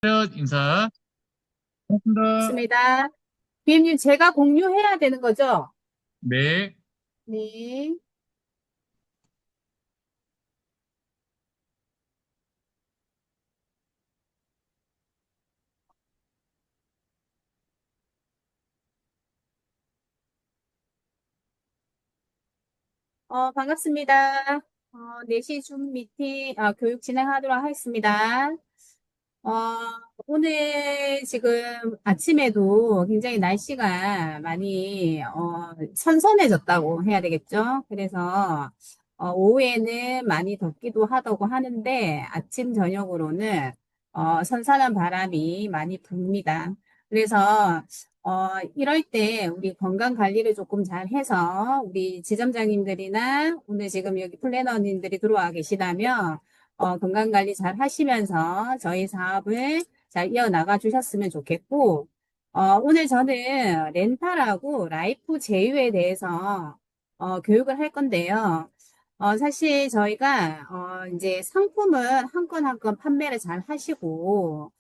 인사. 고맙습니다. 좋습니다. 비엠님, 제가 공유해야 되는 거죠? 네. 네. 반갑습니다. 4시 줌 미팅, 교육 진행하도록 하겠습니다. 어, 오늘 지금 아침에도 굉장히 날씨가 많이, 선선해졌다고 해야 되겠죠? 그래서, 오후에는 많이 덥기도 하다고 하는데, 아침, 저녁으로는, 선선한 바람이 많이 붑니다. 그래서, 이럴 때 우리 건강 관리를 조금 잘 해서, 우리 지점장님들이나 오늘 지금 여기 플래너님들이 들어와 계시다면, 건강 관리 잘 하시면서 저희 사업을 잘 이어나가 주셨으면 좋겠고, 오늘 저는 렌탈하고 라이프 제휴에 대해서 교육을 할 건데요. 사실 저희가 이제 상품은 한 건 한 건 판매를 잘 하시고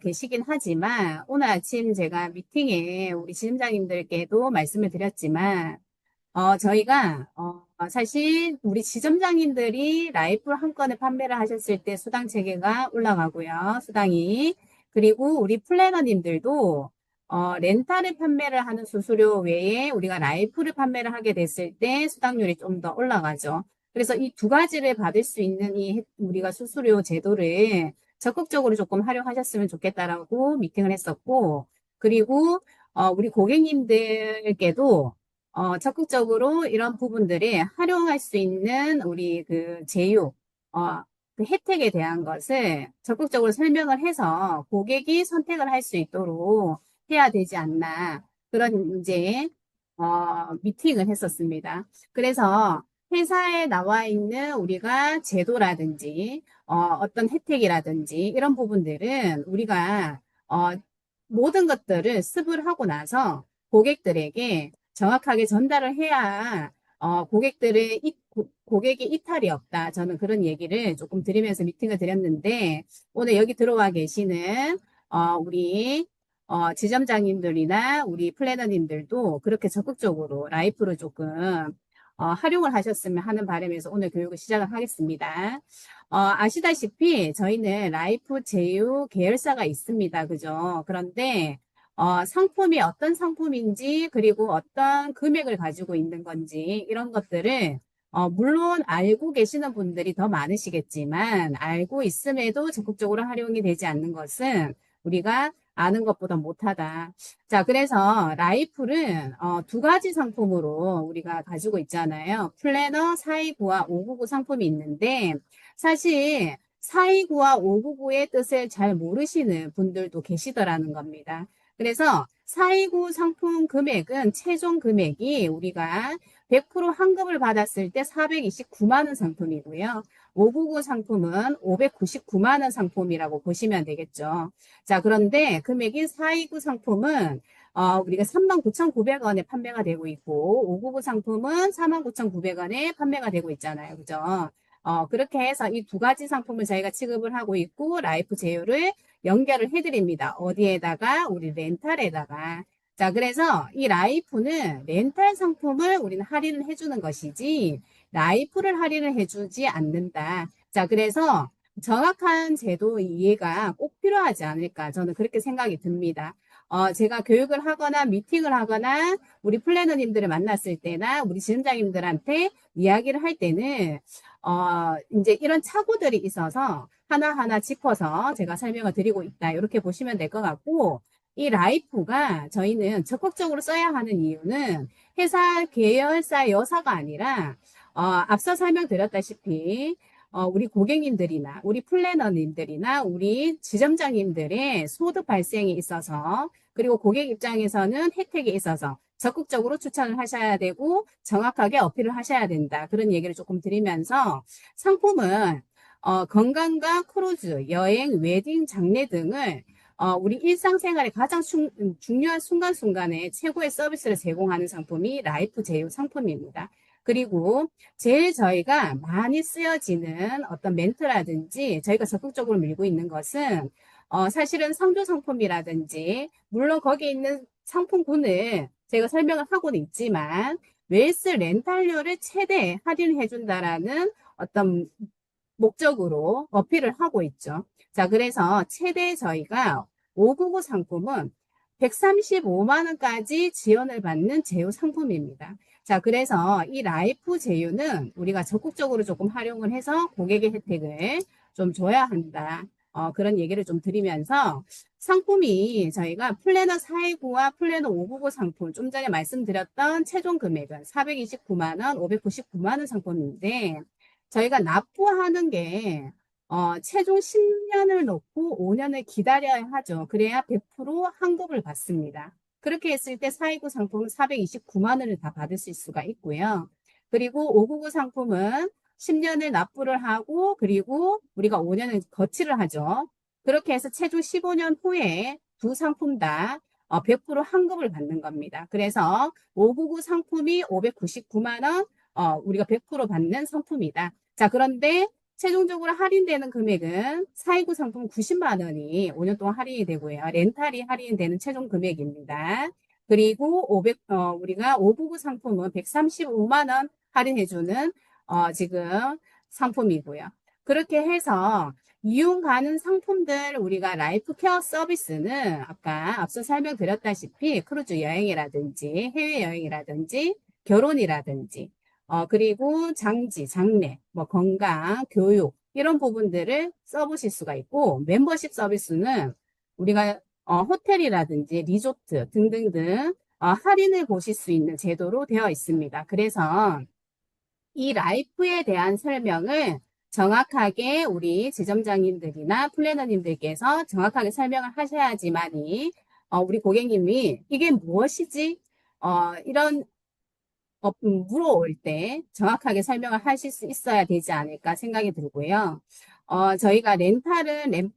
계시긴 하지만 오늘 아침 제가 미팅에 우리 지점장님들께도 말씀을 드렸지만 저희가, 사실, 우리 지점장님들이 라이프 한 건을 판매를 하셨을 때 수당 체계가 올라가고요. 수당이. 그리고 우리 플래너님들도, 렌탈을 판매를 하는 수수료 외에 우리가 라이프를 판매를 하게 됐을 때 수당률이 좀 더 올라가죠. 그래서 이 두 가지를 받을 수 있는 우리가 수수료 제도를 적극적으로 조금 활용하셨으면 좋겠다라고 미팅을 했었고, 그리고, 우리 고객님들께도 적극적으로 이런 부분들이 활용할 수 있는 우리 그 제휴, 그 혜택에 대한 것을 적극적으로 설명을 해서 고객이 선택을 할 수 있도록 해야 되지 않나. 그런 이제, 미팅을 했었습니다. 그래서 회사에 나와 있는 우리가 제도라든지, 어떤 혜택이라든지 이런 부분들은 우리가, 모든 것들을 습을 하고 나서 고객들에게 정확하게 전달을 해야 고객이 이탈이 없다. 저는 그런 얘기를 조금 드리면서 미팅을 드렸는데 오늘 여기 들어와 계시는 우리 지점장님들이나 우리 플래너님들도 그렇게 적극적으로 라이프를 조금 활용을 하셨으면 하는 바람에서 오늘 교육을 시작을 하겠습니다. 아시다시피 저희는 라이프 제휴 계열사가 있습니다. 그죠? 그런데 상품이 어떤 상품인지, 그리고 어떤 금액을 가지고 있는 건지, 이런 것들을, 물론 알고 계시는 분들이 더 많으시겠지만, 알고 있음에도 적극적으로 활용이 되지 않는 것은 우리가 아는 것보다 못하다. 자, 그래서 라이프는, 두 가지 상품으로 우리가 가지고 있잖아요. 플래너 429와 599 상품이 있는데, 사실, 429와 599의 뜻을 잘 모르시는 분들도 계시더라는 겁니다. 그래서 429 상품 금액은 최종 금액이 우리가 100% 환급을 받았을 때 429만 원 상품이고요. 599 상품은 599만 원 상품이라고 보시면 되겠죠. 자, 그런데 금액인 429 상품은 우리가 39,900원에 판매가 되고 있고 599 상품은 49,900원에 판매가 되고 있잖아요. 그죠? 그렇게 해서 이 두 가지 상품을 저희가 취급을 하고 있고 라이프 제휴를 연결을 해드립니다. 어디에다가? 우리 렌탈에다가. 자, 그래서 이 라이프는 렌탈 상품을 우리는 할인을 해주는 것이지 라이프를 할인을 해주지 않는다. 자, 그래서 정확한 제도 이해가 꼭 필요하지 않을까. 저는 그렇게 생각이 듭니다. 제가 교육을 하거나 미팅을 하거나 우리 플래너님들을 만났을 때나 우리 지점장님들한테 이야기를 할 때는 이제 이런 착오들이 있어서 하나하나 짚어서 제가 설명을 드리고 있다. 이렇게 보시면 될 것 같고, 이 라이프가 저희는 적극적으로 써야 하는 이유는 회사 계열사 여사가 아니라, 앞서 설명드렸다시피, 우리 고객님들이나 우리 플래너님들이나 우리 지점장님들의 소득 발생이 있어서 그리고 고객 입장에서는 혜택이 있어서 적극적으로 추천을 하셔야 되고 정확하게 어필을 하셔야 된다. 그런 얘기를 조금 드리면서 상품은 건강과 크루즈, 여행, 웨딩, 장례 등을 우리 일상생활의 가장 중요한 순간순간에 최고의 서비스를 제공하는 상품이 라이프 제휴 상품입니다. 그리고 제일 저희가 많이 쓰여지는 어떤 멘트라든지 저희가 적극적으로 밀고 있는 것은 사실은 상조 상품이라든지, 물론 거기에 있는 상품군을 제가 설명을 하고는 있지만, 웨이스 렌탈료를 최대 할인해준다라는 어떤 목적으로 어필을 하고 있죠. 자, 그래서 최대 저희가 599 상품은 135만 원까지 지원을 받는 제휴 상품입니다. 자, 그래서 이 라이프 제휴는 우리가 적극적으로 조금 활용을 해서 고객의 혜택을 좀 줘야 한다. 그런 얘기를 좀 드리면서 상품이 저희가 플래너 429와 플래너 599 상품, 좀 전에 말씀드렸던 최종 금액은 429만 원, 599만 원 상품인데, 저희가 납부하는 게 최종 10년을 놓고 5년을 기다려야 하죠. 그래야 100% 환급을 받습니다. 그렇게 했을 때 429 상품은 429만 원을 다 받으실 수가 있고요. 그리고 599 상품은 10년을 납부를 하고 그리고 우리가 5년을 거치를 하죠. 그렇게 해서 최종 15년 후에 두 상품 다 100% 환급을 받는 겁니다. 그래서 599 상품이 599만 원, 우리가 100% 받는 상품이다. 자, 그런데 최종적으로 할인되는 금액은 429 상품 90만 원이 5년 동안 할인이 되고요. 렌탈이 할인되는 최종 금액입니다. 그리고 우리가 599 상품은 135만 원 할인해주는 지금 상품이고요. 그렇게 해서 이용 가능 상품들 우리가 라이프 케어 서비스는 아까 앞서 설명드렸다시피 크루즈 여행이라든지 해외여행이라든지 결혼이라든지 그리고 장지, 장례, 뭐 건강, 교육 이런 부분들을 써보실 수가 있고 멤버십 서비스는 우리가 호텔이라든지 리조트 등등등 할인을 보실 수 있는 제도로 되어 있습니다. 그래서 이 라이프에 대한 설명을 정확하게 우리 지점장님들이나 플래너님들께서 정확하게 설명을 하셔야지만이 우리 고객님이 이게 무엇이지? 이런 물어올 때 정확하게 설명을 하실 수 있어야 되지 않을까 생각이 들고요. 저희가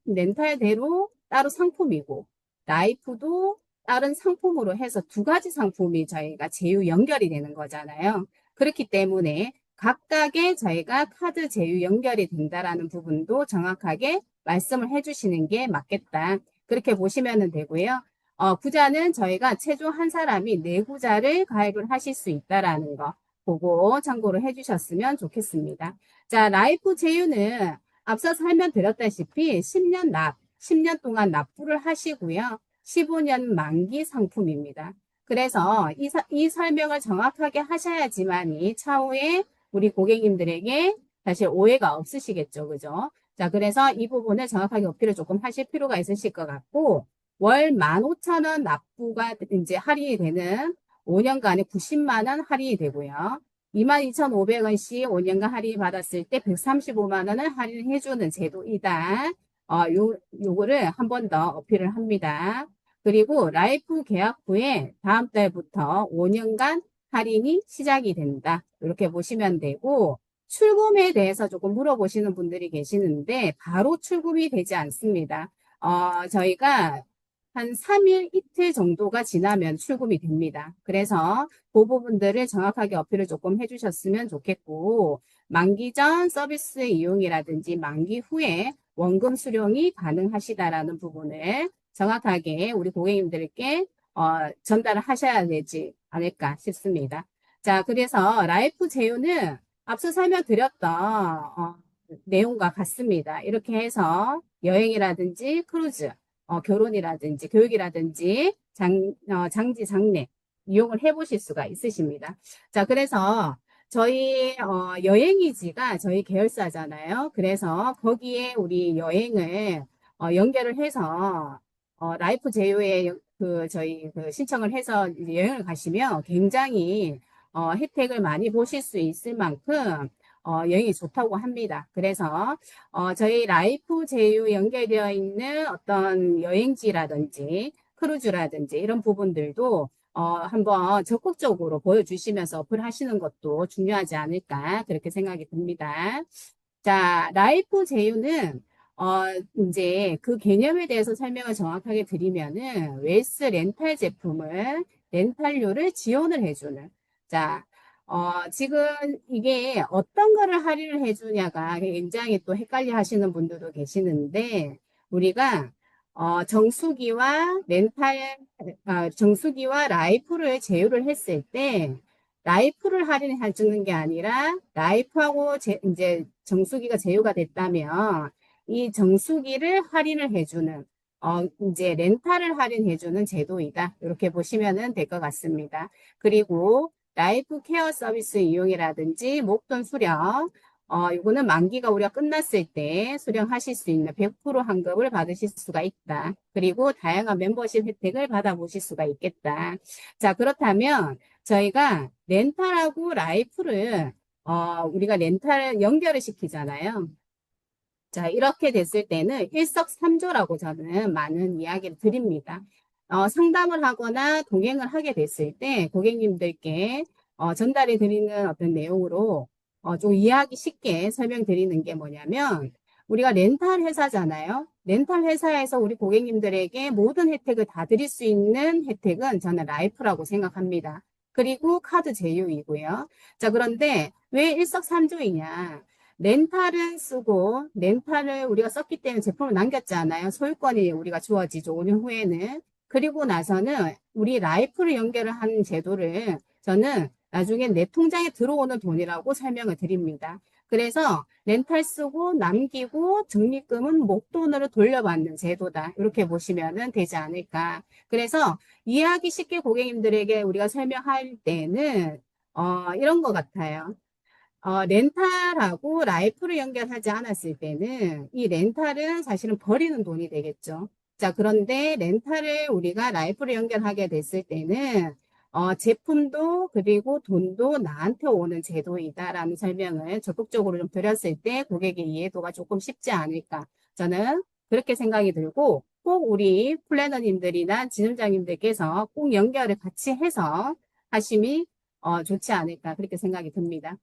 렌탈대로 따로 상품이고, 라이프도 다른 상품으로 해서 두 가지 상품이 저희가 제휴 연결이 되는 거잖아요. 그렇기 때문에 각각의 저희가 카드 제휴 연결이 된다라는 부분도 정확하게 말씀을 해주시는 게 맞겠다. 그렇게 보시면 되고요. 구자는 저희가 최종 한 사람이 네 구자를 가입을 하실 수 있다라는 거 보고 참고를 해주셨으면 좋겠습니다. 자, 라이프 제휴는 앞서 설명드렸다시피 10년 동안 납부를 하시고요. 15년 만기 상품입니다. 그래서 이 설명을 정확하게 하셔야지만이 차후에 우리 고객님들에게 사실 오해가 없으시겠죠. 그죠? 자, 그래서 이 부분을 정확하게 어필을 조금 하실 필요가 있으실 것 같고, 월 15,000원 납부가 이제 할인이 되는 5년간에 90만 원 할인이 되고요. 22,500원씩 5년간 할인 받았을 때 135만 원을 할인해주는 제도이다. 요거를 한 번 더 어필을 합니다. 그리고 라이프 계약 후에 다음 달부터 5년간 할인이 시작이 된다. 이렇게 보시면 되고, 출금에 대해서 조금 물어보시는 분들이 계시는데, 바로 출금이 되지 않습니다. 저희가 한 3일 이틀 정도가 지나면 출금이 됩니다. 그래서 그 부분들을 정확하게 어필을 조금 해주셨으면 좋겠고, 만기 전 서비스 이용이라든지 만기 후에 원금 수령이 가능하시다라는 부분을 정확하게 우리 고객님들께 전달을 하셔야 되지 않을까 싶습니다. 자, 그래서 라이프 제휴는 앞서 설명드렸던 내용과 같습니다. 이렇게 해서 여행이라든지 크루즈, 결혼이라든지 교육이라든지 장지, 장례 이용을 해보실 수가 있으십니다. 자, 그래서 저희 여행이지가 저희 계열사잖아요. 그래서 거기에 우리 여행을 연결을 해서 라이프 제휴에 저희 신청을 해서 이제 여행을 가시면 굉장히 혜택을 많이 보실 수 있을 만큼 여행이 좋다고 합니다. 그래서 저희 라이프 제휴 연결되어 있는 어떤 여행지라든지 크루즈라든지 이런 부분들도 한번 적극적으로 보여주시면서 어플하시는 것도 중요하지 않을까 그렇게 생각이 듭니다. 자, 라이프 제휴는 이제 그 개념에 대해서 설명을 정확하게 드리면은 웨이스 렌탈 제품을 렌탈료를 지원을 해주는 자, 지금 이게 어떤 거를 할인을 해주냐가 굉장히 또 헷갈려 하시는 분들도 계시는데 우리가 정수기와 정수기와 라이프를 제휴를 했을 때, 라이프를 할인해 주는 게 아니라, 라이프하고 이제 정수기가 제휴가 됐다면, 이 정수기를 할인을 해주는, 이제 렌탈을 할인해주는 제도이다. 이렇게 보시면 될 것 같습니다. 그리고 라이프 케어 서비스 이용이라든지 목돈 수령, 이거는 만기가 우리가 끝났을 때 수령하실 수 있는 100% 환급을 받으실 수가 있다. 그리고 다양한 멤버십 혜택을 받아보실 수가 있겠다. 자, 그렇다면 저희가 렌탈하고 라이프를 우리가 렌탈 연결을 시키잖아요. 자, 이렇게 됐을 때는 일석삼조라고 저는 많은 이야기를 드립니다. 상담을 하거나 동행을 하게 됐을 때 고객님들께 전달해 드리는 어떤 내용으로 좀 이해하기 쉽게 설명드리는 게 뭐냐면 우리가 렌탈 회사잖아요. 렌탈 회사에서 우리 고객님들에게 모든 혜택을 다 드릴 수 있는 혜택은 저는 라이프라고 생각합니다. 그리고 카드 제휴이고요. 자, 그런데 왜 일석삼조이냐? 렌탈은 쓰고 렌탈을 우리가 썼기 때문에 제품을 남겼잖아요. 소유권이 우리가 주어지죠. 5년 후에는. 그리고 나서는 우리 라이프를 연결을 하는 제도를 저는 나중에 내 통장에 들어오는 돈이라고 설명을 드립니다. 그래서 렌탈 쓰고 남기고 적립금은 목돈으로 돌려받는 제도다. 이렇게 보시면 되지 않을까. 그래서 이해하기 쉽게 고객님들에게 우리가 설명할 때는 이런 것 같아요. 렌탈하고 라이프를 연결하지 않았을 때는 이 렌탈은 사실은 버리는 돈이 되겠죠. 자, 그런데 렌탈을 우리가 라이프를 연결하게 됐을 때는 제품도 그리고 돈도 나한테 오는 제도이다라는 설명을 적극적으로 좀 드렸을 때 고객의 이해도가 조금 쉽지 않을까. 저는 그렇게 생각이 들고 꼭 우리 플래너님들이나 지점장님들께서 꼭 연결을 같이 해서 하심이 좋지 않을까 그렇게 생각이 듭니다.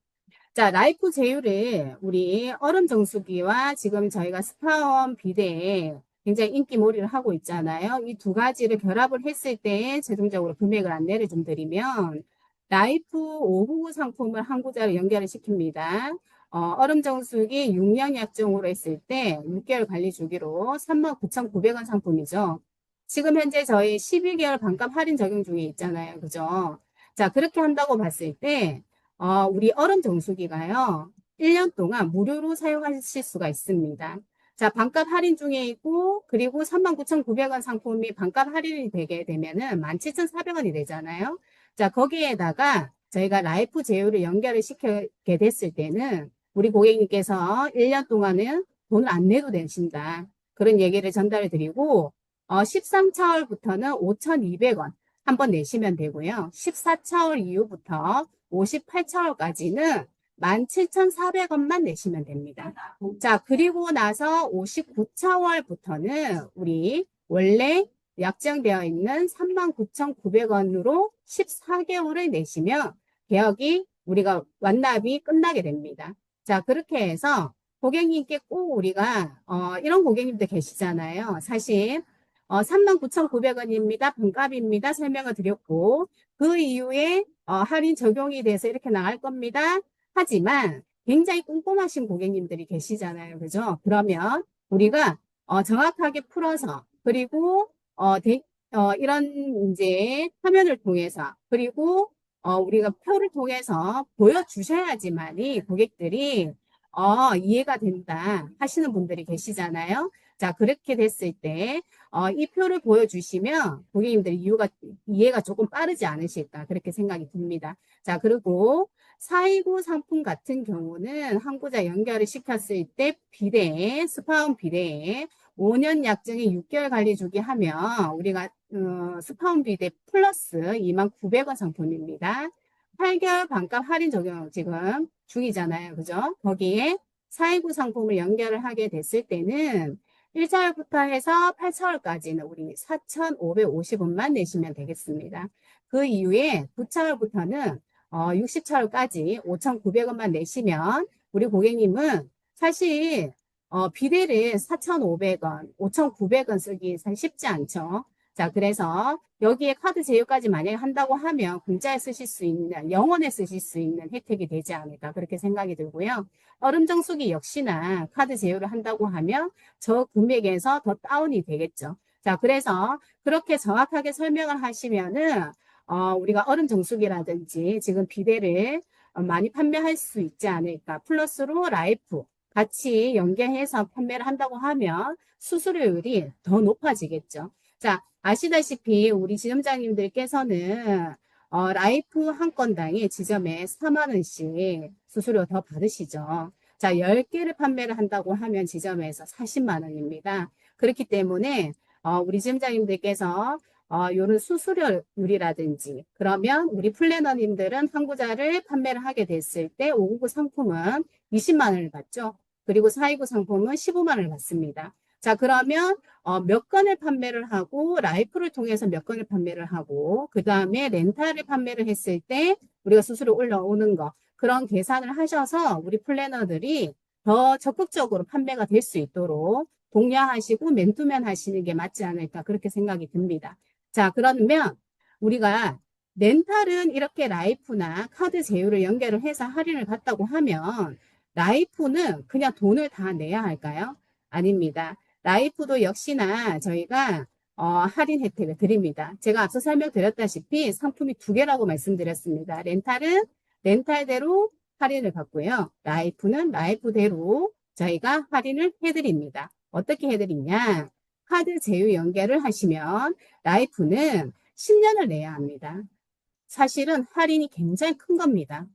자, 라이프 제휴를 우리 얼음 정수기와 지금 저희가 스파원 비데에 굉장히 인기몰이를 하고 있잖아요. 이 두 가지를 결합을 했을 때 최종적으로 금액을 안내를 좀 드리면 라이프 5구 상품을 한 구자로 연결을 시킵니다. 얼음 정수기 6년 약정으로 했을 때 6개월 관리 주기로 39,900원 상품이죠. 지금 현재 저희 12개월 반값 할인 적용 중에 있잖아요. 그죠? 자, 그렇게 한다고 봤을 때 우리 얼음 정수기가요. 1년 동안 무료로 사용하실 수가 있습니다. 자, 반값 할인 중에 있고, 그리고 39,900원 상품이 반값 할인이 되게 되면은 17,400원이 되잖아요. 자, 거기에다가 저희가 라이프 제휴를 연결을 시키게 됐을 때는 우리 고객님께서 1년 동안은 돈을 안 내도 되신다. 그런 얘기를 전달해 드리고, 13차월부터는 5,200원 한번 내시면 되고요. 14차월 이후부터 58차월까지는 17,400원만 내시면 됩니다. 자, 그리고 나서 59차월부터는 우리 원래 약정되어 있는 39,900원으로 14개월을 내시면 계약이 우리가 완납이 끝나게 됩니다. 자, 그렇게 해서 고객님께 꼭 우리가 이런 고객님들 계시잖아요. 사실 39,900원입니다. 반값입니다. 설명을 드렸고 그 이후에 할인 적용이 돼서 이렇게 나갈 겁니다. 하지만 굉장히 꼼꼼하신 고객님들이 계시잖아요. 그죠? 그러면 우리가 정확하게 풀어서 그리고 이런 이제 화면을 통해서 그리고 우리가 표를 통해서 보여주셔야지만이 고객들이 이해가 된다 하시는 분들이 계시잖아요. 자, 그렇게 됐을 때 이 표를 보여주시면 고객님들이 이해가 조금 빠르지 않으실까 그렇게 생각이 듭니다. 자, 그리고 429 상품 같은 경우는 항구자 연결을 시켰을 때 스파운 비대에 5년 약정에 6개월 관리 주기 하면 우리가 스파운 비대 플러스 29,000원 상품입니다. 8개월 반값 할인 적용 지금 중이잖아요. 그죠? 거기에 429 상품을 연결을 하게 됐을 때는 1차월부터 해서 8차월까지는 우리 4,550원만 내시면 되겠습니다. 그 이후에 9차월부터는 60차월까지 5,900원만 내시면 우리 고객님은 사실 비대를 4,500원, 5,900원 쓰기 사실 쉽지 않죠. 자, 그래서 여기에 카드 제휴까지 만약에 한다고 하면 공짜에 쓰실 수 있는, 영원에 쓰실 수 있는 혜택이 되지 않을까 그렇게 생각이 들고요. 얼음 정수기 역시나 카드 제휴를 한다고 하면 저 금액에서 더 다운이 되겠죠. 자, 그래서 그렇게 정확하게 설명을 하시면은, 우리가 얼음 정수기라든지 지금 비데를 많이 판매할 수 있지 않을까. 플러스로 라이프 같이 연계해서 판매를 한다고 하면 수수료율이 더 높아지겠죠. 자, 아시다시피 우리 지점장님들께서는 라이프 한 건당에 지점에 4만 원씩 수수료 더 받으시죠. 자, 10개를 판매를 한다고 하면 지점에서 40만 원입니다. 그렇기 때문에 우리 지점장님들께서 요런 수수료율이라든지 그러면 우리 플래너님들은 한 구자를 판매를 하게 됐을 때 599 상품은 20만 원을 받죠. 그리고 429 상품은 15만 원을 받습니다. 자, 그러면 몇 건을 판매를 하고 라이프를 통해서 몇 건을 판매를 하고 그 다음에 렌탈을 판매를 했을 때 우리가 수수료 올라오는 거 그런 계산을 하셔서 우리 플래너들이 더 적극적으로 판매가 될 수 있도록 독려하시고 맨투맨 하시는 게 맞지 않을까 그렇게 생각이 듭니다. 자, 그러면 우리가 렌탈은 이렇게 라이프나 카드 제휴를 연결을 해서 할인을 받다고 하면 라이프는 그냥 돈을 다 내야 할까요? 아닙니다. 라이프도 역시나 저희가 할인 혜택을 드립니다. 제가 앞서 설명드렸다시피 상품이 두 개라고 말씀드렸습니다. 렌탈은 렌탈대로 할인을 받고요. 라이프는 라이프대로 저희가 할인을 해드립니다. 어떻게 해드리냐? 카드 제휴 연결을 하시면 라이프는 10년을 내야 합니다. 사실은 할인이 굉장히 큰 겁니다.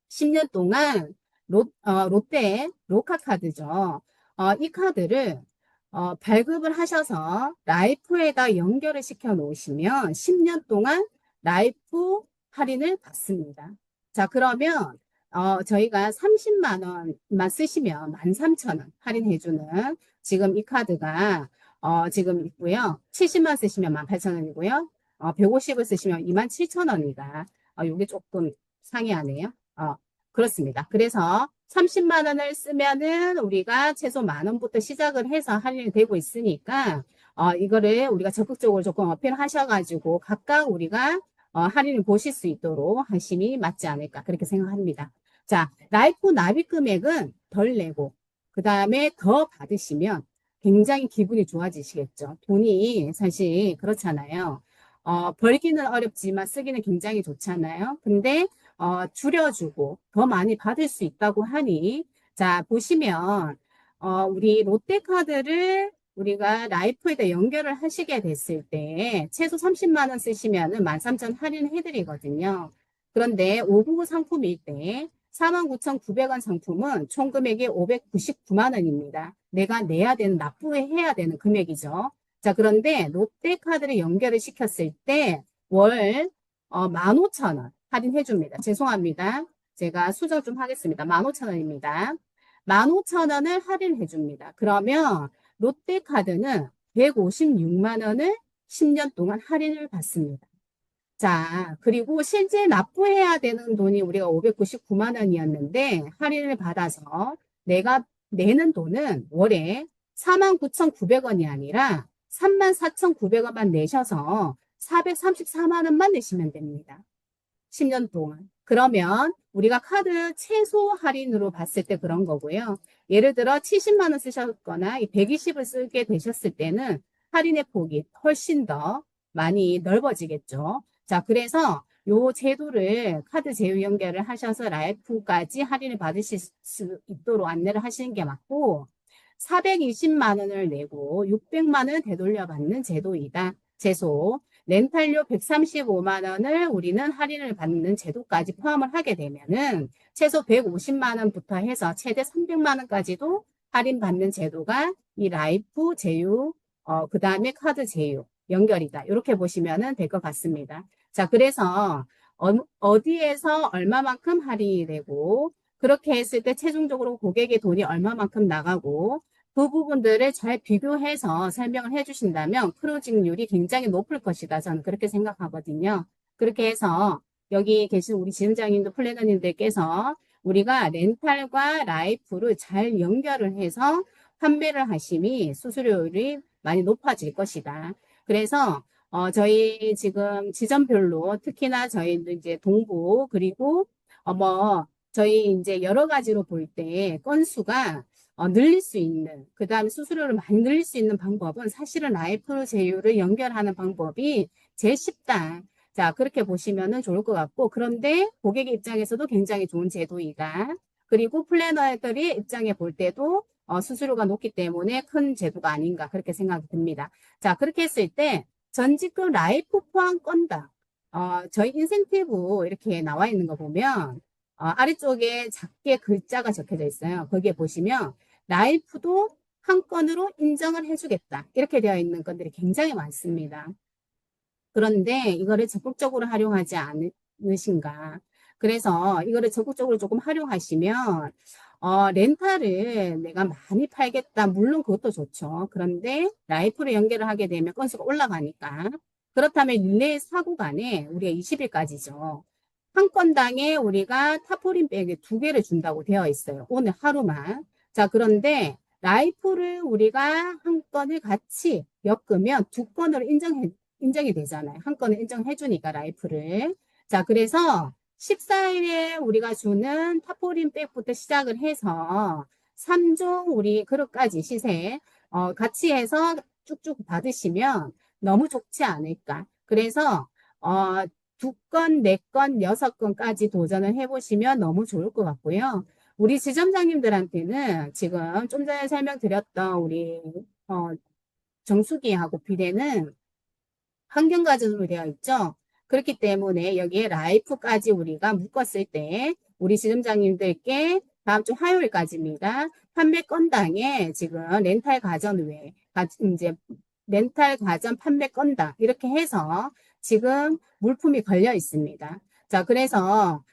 10년 동안 롯데 로카카드죠. 이 카드를 발급을 하셔서 라이프에다 연결을 시켜 놓으시면 10년 동안 라이프 할인을 받습니다. 자, 그러면 저희가 30만 원만 쓰시면 13,000원 할인해주는 지금 이 카드가 지금 있고요. 70만 쓰시면 18,000원이고요. 150을 쓰시면 27,000원이다. 이게 조금 상이하네요. 그렇습니다. 그래서 30만 원을 쓰면은 우리가 최소 만 원부터 시작을 해서 할인이 되고 있으니까 이거를 우리가 적극적으로 조금 어필하셔가지고 각각 우리가 할인을 보실 수 있도록 하심이 맞지 않을까 그렇게 생각합니다. 자, 라이프 납입 금액은 덜 내고 그 다음에 더 받으시면 굉장히 기분이 좋아지시겠죠. 돈이 사실 그렇잖아요. 벌기는 어렵지만 쓰기는 굉장히 좋잖아요. 근데 줄여주고 더 많이 받을 수 있다고 하니 자 보시면 우리 롯데카드를 우리가 라이프에다 연결을 하시게 됐을 때 최소 30만 원 쓰시면은 13,000 할인해 드리거든요. 그런데 599 상품일 때 49,900원 상품은 총 금액이 599만 원입니다. 내가 내야 되는 납부해야 되는 금액이죠. 자, 그런데 롯데카드를 연결을 시켰을 때 월 15,000원 할인해 줍니다. 죄송합니다. 제가 수정 좀 하겠습니다. 15,000원입니다. 15,000원을 할인해 줍니다. 그러면 롯데카드는 156만 원을 10년 동안 할인을 받습니다. 자, 그리고 실제 납부해야 되는 돈이 우리가 599만 원이었는데 할인을 받아서 내가 내는 돈은 월에 49,900원이 아니라 34,900원만 내셔서 434만 원만 내시면 됩니다. 10년 동안. 그러면 우리가 카드 최소 할인으로 봤을 때 그런 거고요. 예를 들어 70만 원 쓰셨거나 120을 쓰게 되셨을 때는 할인의 폭이 훨씬 더 많이 넓어지겠죠. 자, 그래서 요 제도를 카드 제휴 연결을 하셔서 라이프까지 할인을 받으실 수 있도록 안내를 하시는 게 맞고 420만 원을 내고 600만 원 되돌려 받는 제도이다. 최소 렌탈료 135만 원을 우리는 할인을 받는 제도까지 포함을 하게 되면은 최소 150만 원부터 해서 최대 300만 원까지도 할인받는 제도가 이 라이프 제휴, 그 다음에 카드 제휴 연결이다. 이렇게 보시면은 될 것 같습니다. 자, 그래서 어디에서 얼마만큼 할인이 되고 그렇게 했을 때 최종적으로 고객의 돈이 얼마만큼 나가고 그 부분들을 잘 비교해서 설명을 해주신다면 크로징률이 굉장히 높을 것이다. 저는 그렇게 생각하거든요. 그렇게 해서 여기 계신 우리 지점장님들, 플래너님들께서 우리가 렌탈과 라이프를 잘 연결을 해서 판매를 하심이 수수료율이 많이 높아질 것이다. 그래서 저희 지금 지점별로 특히나 저희 이제 동부 그리고 저희 이제 여러 가지로 볼 때 건수가 늘릴 수 있는, 그 다음에 수수료를 많이 늘릴 수 있는 방법은 사실은 라이프 제휴를 연결하는 방법이 제일 쉽다. 자, 그렇게 보시면은 좋을 것 같고, 그런데 고객의 입장에서도 굉장히 좋은 제도이다. 그리고 플래너들이 입장에 볼 때도 수수료가 높기 때문에 큰 제도가 아닌가 그렇게 생각이 듭니다. 자, 그렇게 했을 때 전지급 라이프 포함 건당, 저희 인센티브 이렇게 나와 있는 거 보면 아래쪽에 작게 글자가 적혀져 있어요. 거기에 보시면 라이프도 한 건으로 인정을 해주겠다. 이렇게 되어 있는 건들이 굉장히 많습니다. 그런데 이거를 적극적으로 활용하지 않으신가. 그래서 이거를 적극적으로 조금 활용하시면, 렌탈을 내가 많이 팔겠다. 물론 그것도 좋죠. 그런데 라이프로 연결을 하게 되면 건수가 올라가니까. 그렇다면 릴레이 사고 간에 우리가 20일까지죠. 한 건당에 우리가 타포린 백을 2개를 준다고 되어 있어요. 오늘 하루만. 자, 그런데 라이프를 우리가 한 건을 같이 엮으면 2건으로 인정이 되잖아요. 한 건을 인정해 주니까 라이프를. 자, 그래서 14일에 우리가 주는 타포린 백부터 시작을 해서 3종 우리 그릇까지 시세 같이 해서 쭉쭉 받으시면 너무 좋지 않을까. 그래서 2건, 4건, 6건까지 도전을 해보시면 너무 좋을 것 같고요. 우리 지점장님들한테는 지금 좀 전에 설명드렸던 우리 정수기하고 비대는 환경가전으로 되어 있죠. 그렇기 때문에 여기에 라이프까지 우리가 묶었을 때 우리 지점장님들께 다음 주 화요일까지입니다. 판매 건당에 지금 렌탈 가전 외에 이제 렌탈 가전 판매 건당 이렇게 해서 지금 물품이 걸려 있습니다. 자, 그래서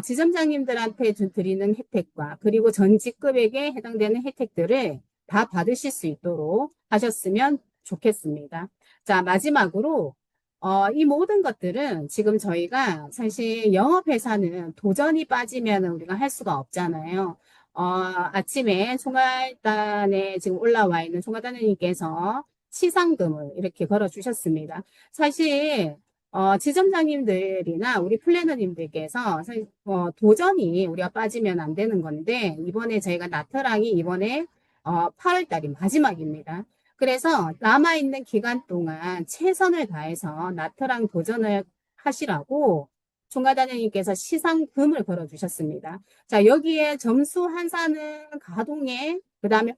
지점장님들한테 드리는 혜택과 그리고 전 직급에게 해당되는 혜택들을 다 받으실 수 있도록 하셨으면 좋겠습니다. 자, 마지막으로, 이 모든 것들은 지금 저희가 사실 영업회사는 도전이 빠지면 우리가 할 수가 없잖아요. 아침에 총괄단에 지금 올라와 있는 총괄단님께서 시상금을 이렇게 걸어주셨습니다. 사실, 지점장님들이나 우리 플래너님들께서 사실, 도전이 우리가 빠지면 안 되는 건데, 이번에 저희가 나트랑이 이번에 8월 달이 마지막입니다. 그래서 남아있는 기간 동안 최선을 다해서 나트랑 도전을 하시라고 총괄단장님께서 시상금을 걸어주셨습니다. 자, 여기에 점수 환산은 가동에, 그 다음에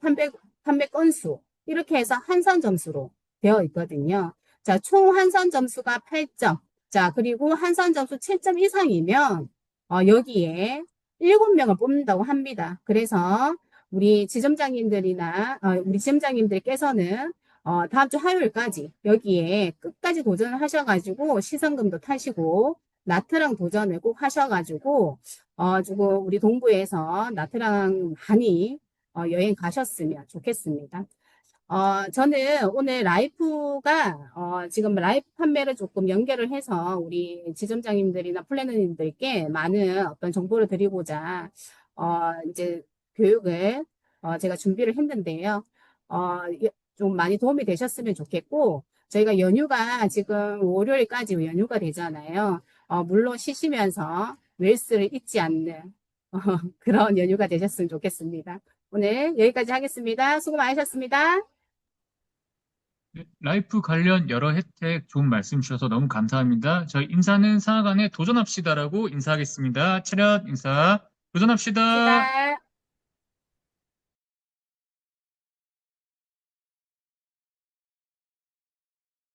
판매 건수, 이렇게 해서 환산 점수로 되어 있거든요. 자, 총 환산 점수가 8점. 자, 그리고 환산 점수 7점 이상이면, 여기에 7명을 뽑는다고 합니다. 그래서 우리 지점장님들이나 우리 지점장님들께서는 다음 주 화요일까지 여기에 끝까지 도전을 하셔가지고 시상금도 타시고 나트랑 도전을 꼭 하셔가지고 조금 우리 동부에서 나트랑 많이 여행 가셨으면 좋겠습니다. 저는 오늘 라이프가, 지금 라이프 판매를 조금 연결을 해서 우리 지점장님들이나 플래너님들께 많은 어떤 정보를 드리고자, 이제 교육을, 제가 준비를 했는데요. 좀 많이 도움이 되셨으면 좋겠고, 저희가 연휴가 지금 월요일까지 연휴가 되잖아요. 물론 쉬시면서 웰스를 잊지 않는, 그런 연휴가 되셨으면 좋겠습니다. 오늘 여기까지 하겠습니다. 수고 많으셨습니다. 네, 라이프 관련 여러 혜택 좋은 말씀 주셔서 너무 감사합니다. 저희 인사는 상하간에 도전합시다라고 인사하겠습니다. 차렷 인사, 도전합시다. 시다